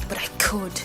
but I could.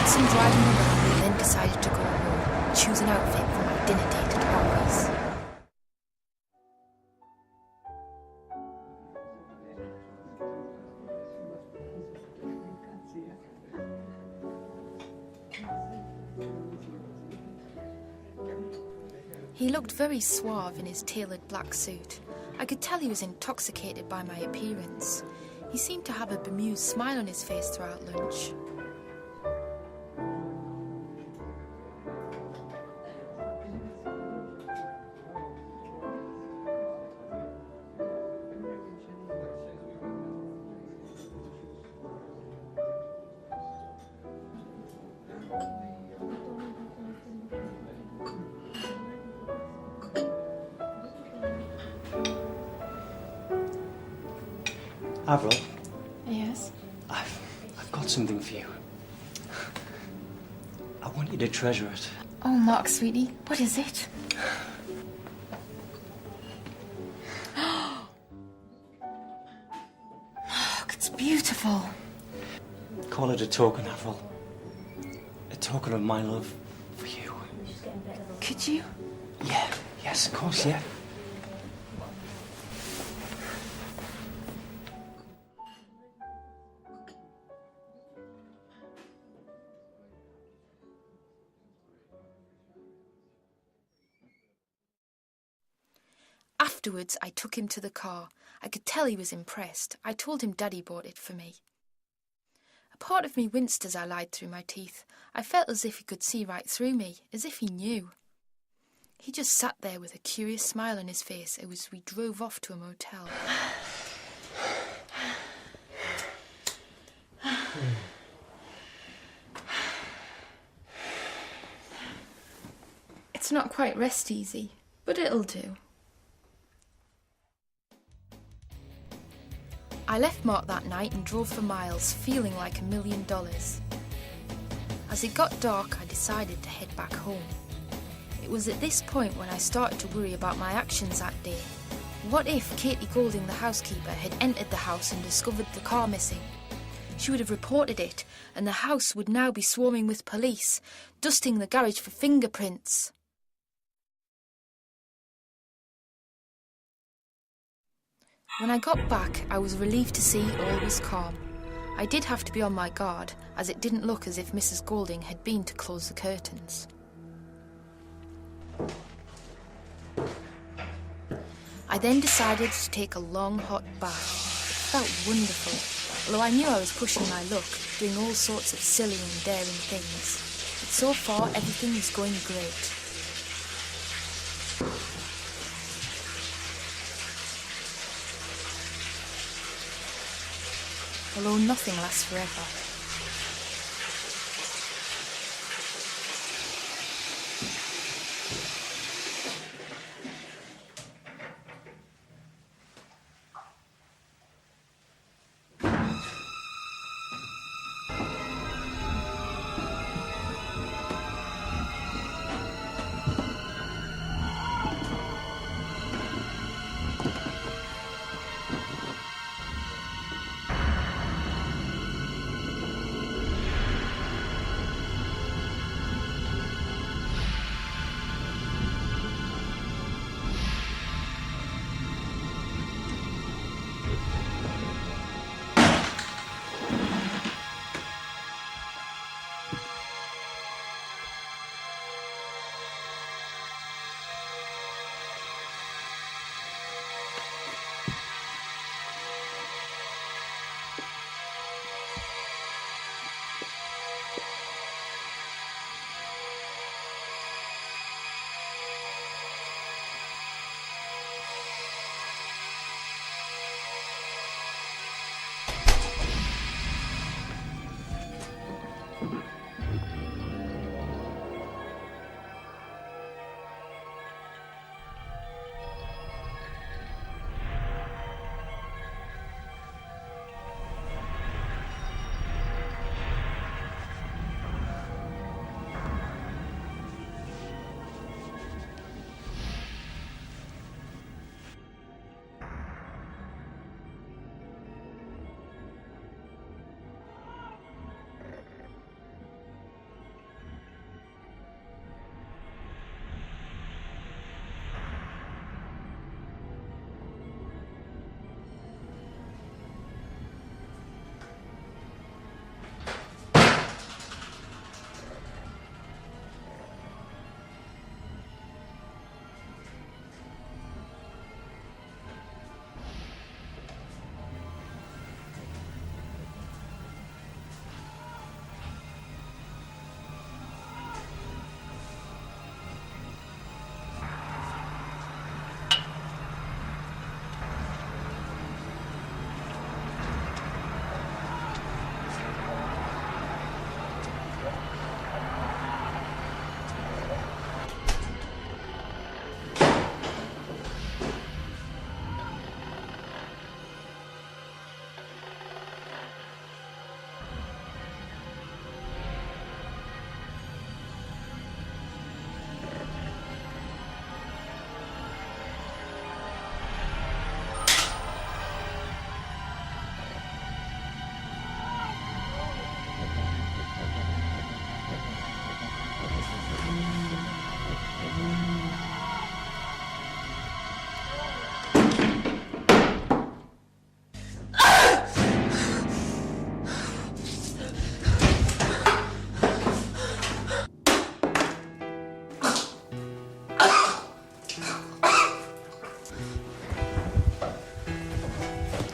Some driving around and then decided to go home, choose an outfit for my dinner date at Harvey's. He looked very suave in his tailored black suit. I could tell he was intoxicated by my appearance. He seemed to have a bemused smile on his face throughout lunch. Avril? Yes? I've got something for you. I want you to treasure it. Oh, Mark, sweetie, what is it? Mark, it's beautiful. Call it a token, Avril. A token of my love for you. Could you? Yeah, yes, of course, yeah. Afterwards, I took him to the car. I could tell he was impressed. I told him Daddy bought it for me. A part of me winced as I lied through my teeth. I felt as if he could see right through me, as if he knew. He just sat there with a curious smile on his face as we drove off to a motel. It's not quite rest easy, but it'll do. I left Mark that night and drove for miles, feeling like $1 million. As it got dark, I decided to head back home. It was at this point when I started to worry about my actions that day. What if Katie Golding, the housekeeper, had entered the house and discovered the car missing? She would have reported it, and the house would now be swarming with police, dusting the garage for fingerprints. When I got back, I was relieved to see all was calm. I did have to be on my guard, as it didn't look as if Mrs. Golding had been to close the curtains. I then decided to take a long, hot bath. It felt wonderful, although I knew I was pushing my luck, doing all sorts of silly and daring things. But so far, everything was going great. Although nothing lasts forever.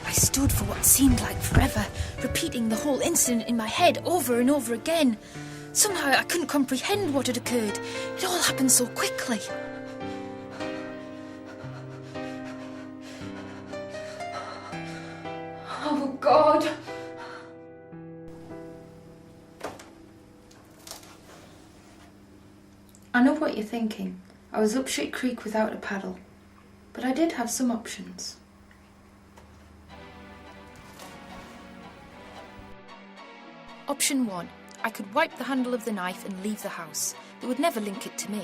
I stood for what seemed like forever, repeating the whole incident in my head over and over again. Somehow I couldn't comprehend what had occurred. It all happened so quickly. Oh, God. I know what you're thinking. I was up Shit Creek without a paddle. But I did have some options. Option 1. I could wipe the handle of the knife and leave the house. It would never link it to me.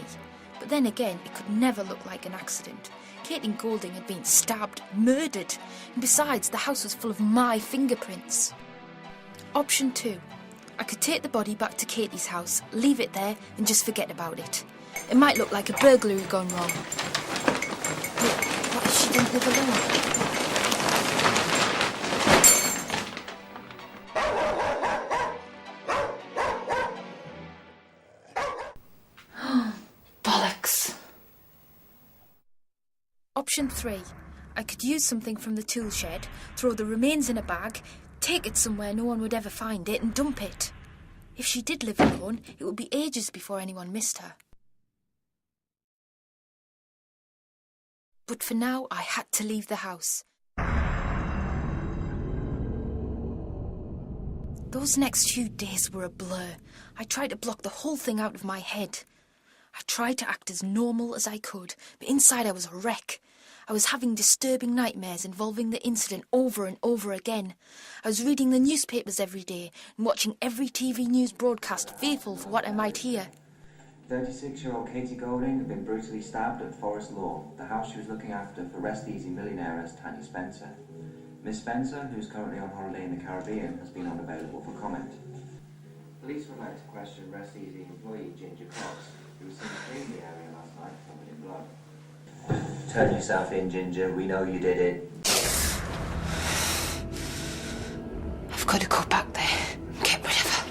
But then again, it could never look like an accident. Katie Golding had been stabbed, murdered, and besides, the house was full of my fingerprints. Option 2. I could take the body back to Katie's house, leave it there, and just forget about it. It might look like a burglary gone wrong. But what if she didn't live alone? Bollocks. Option 3. I could use something from the tool shed, throw the remains in a bag, take it somewhere no one would ever find it, and dump it. If she did live alone, it would be ages before anyone missed her. But for now, I had to leave the house. Those next few days were a blur. I tried to block the whole thing out of my head. I tried to act as normal as I could, but inside I was a wreck. I was having disturbing nightmares involving the incident over and over again. I was reading the newspapers every day and watching every TV news broadcast, fearful for what I might hear. 36-year-old Katie Golding had been brutally stabbed at Forest Lawn, the house she was looking after for Rest Easy millionairess Tanya Spencer. Miss Spencer, who's currently on holiday in the Caribbean, has been unavailable for comment. Police would like to question Rest Easy employee Ginger Cox, who was seen fleeing the area last night covered in blood. Turn yourself in, Ginger. We know you did it. I've got to go back there and get rid of her.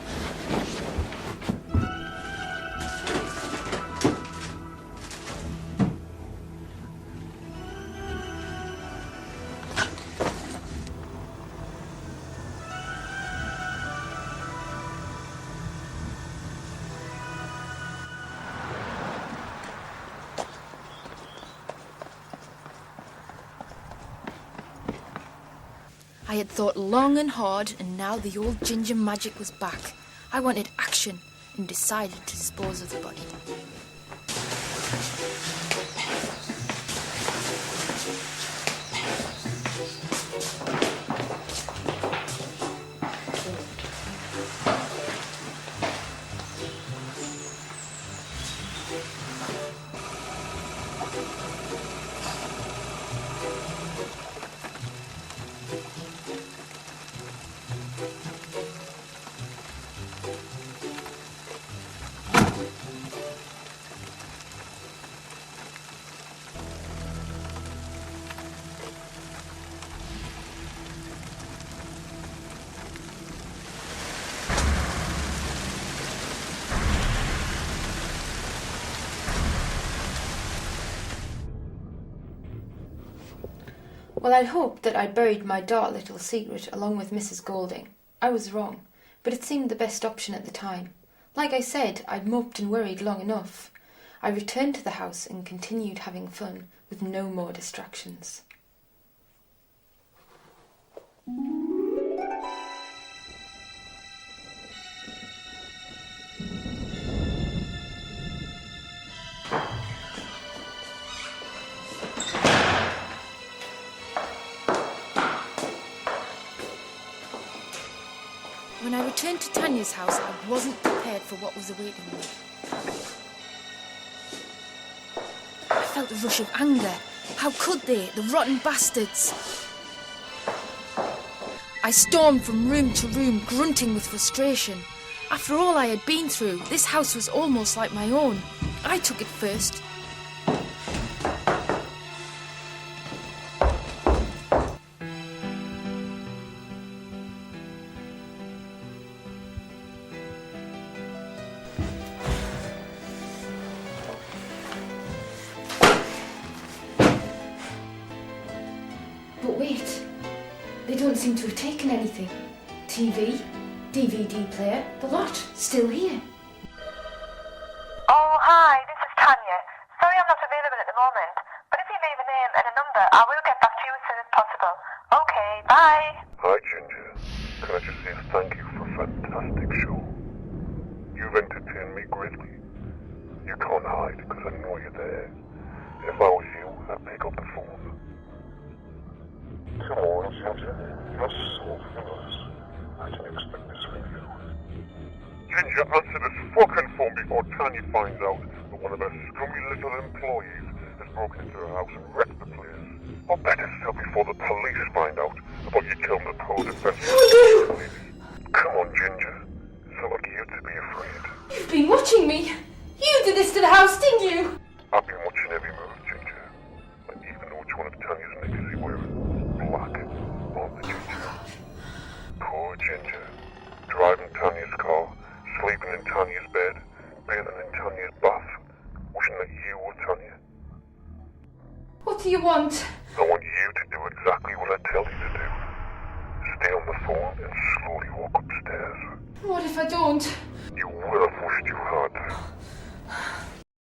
I had thought long and hard, and now the old ginger magic was back. I wanted action and decided to dispose of the body. Well, I'd hoped that I'd buried my dark little secret along with Mrs. Golding. I was wrong, but it seemed the best option at the time. Like I said, I'd moped and worried long enough. I returned to the house and continued having fun with no more distractions. When I returned to Tanya's house, I wasn't prepared for what was awaiting me. I felt a rush of anger. How could they, the rotten bastards? I stormed from room to room, grunting with frustration. After all I had been through, this house was almost like my own. I took it first. But wait, they don't seem to have taken anything. TV, DVD player, the lot, still here. Oh, hi, this is Tanya. Sorry I'm not available at the moment, but if you leave a name and a number, I will get back to you as soon as possible. Okay, bye. Hi, Ginger. Can I just say thank you for a fantastic show? You've entertained me greatly. You can't hide because I know you're there. If I was you, I'd pick up the phone. Come on, Ginger. You're so fabulous. I didn't expect this from you. Ginger, answer this fucking phone before Tanya finds out that one of her scummy little employees has broken into her house and wrecked the place. Or better still, before the police find out about you killing the poor investigation. Come on, Ginger. It's not like you to be afraid. You've been watching me. You did this to the house, didn't you? I've been watching every move, Ginger. I even know which one of Tanya's niggas is wearing. Black on the Ginger. Poor Ginger. Driving Tanya's car, sleeping in Tanya's bed, bathing in Tanya's bath, wishing that you were Tanya. What do you want? I want you to do exactly what I tell you to do. Stay on the phone and slowly walk upstairs. What if I don't? You will have wished you had.